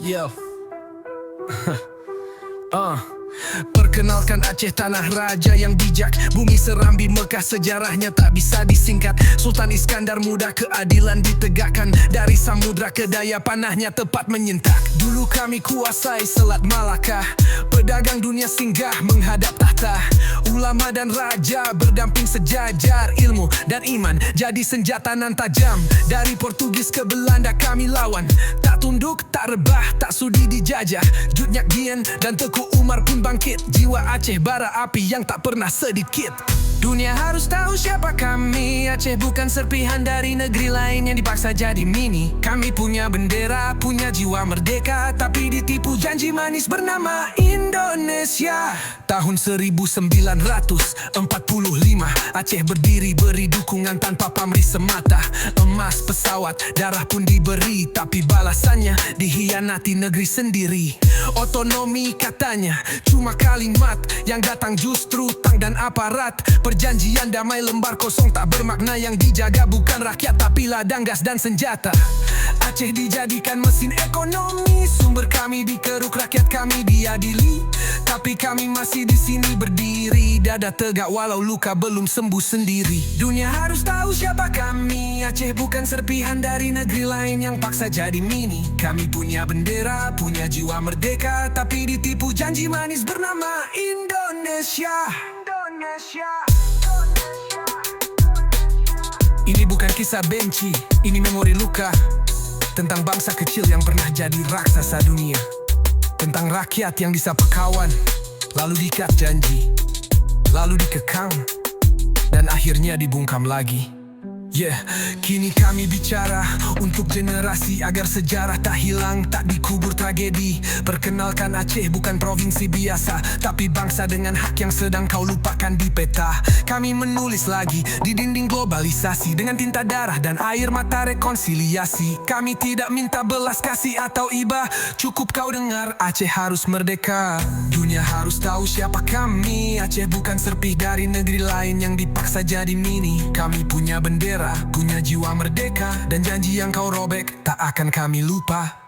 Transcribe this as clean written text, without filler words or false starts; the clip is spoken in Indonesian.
Yo. Perkenalkan Aceh tanah raja yang bijak, bumi Serambi Mekah sejarahnya tak bisa disingkat. Sultan Iskandar muda keadilan ditegakkan, dari samudra ke daya panahnya tepat menyentak. Dulu kami kuasai Selat Malaka, pedagang dunia singgah menghadap tahta. Ulama dan raja berdamping sejajar, ilmu dan iman jadi senjata nan tajam. Dari Portugis ke Belanda kami lawan, tak tunduk, tak rebah, tak sudi dijajah. Jutnyak Dien dan Teku Umar pun bangkit, jiwa Aceh bara api yang tak pernah sedikit. Dunia harus tahu siapa kami. Aceh bukan serpihan dari negeri lain yang dipaksa jadi mini. Kami punya bendera, punya jiwa merdeka, tapi ditipu janji manis bernama Indonesia. Tahun 1945 Aceh berdiri, beri dukungan tanpa pamrih semata. Emas, pesawat, darah pun diberi, tapi balasannya dihianati negeri sendiri. Otonomi katanya cuma kalimat, yang datang justru tang dan aparat. Perjanjian damai lembar kosong tak bermakna, yang dijaga bukan rakyat tapi ladang gas dan senjata. Aceh dijadikan mesin ekonomi, sumber kami dikeruk, rakyat kami diadili, tapi kami masih di sini berdiri, dada tegak walau luka belum sembuh sendiri. Dunia harus tahu siapa kami. Aceh bukan serpihan dari negeri lain yang paksa jadi mini. Kami punya bendera, punya jiwa merdeka, tapi ditipu janji manis bernama Indonesia. Ini bukan kisah benci, ini memori luka, tentang bangsa kecil yang pernah jadi raksasa dunia, tentang rakyat yang disapa kawan, lalu diikat janji, lalu dikekang, dan akhirnya dibungkam lagi. Kini kami bicara untuk generasi agar sejarah tak hilang, tak dikubur tragedi. Perkenalkan, Aceh bukan provinsi biasa, tapi bangsa dengan hak yang sedang kau lupakan di peta. Kami menulis lagi di dinding globalisasi dengan tinta darah dan air mata rekonsiliasi. Kami tidak minta belas kasih atau iba, cukup kau dengar, Aceh harus merdeka. Dunia harus tahu siapa kami. Aceh bukan serpih dari negeri lain yang dipaksa jadi mini. Kami punya bendera, punya jiwa merdeka, dan janji yang kau robek tak akan kami lupa.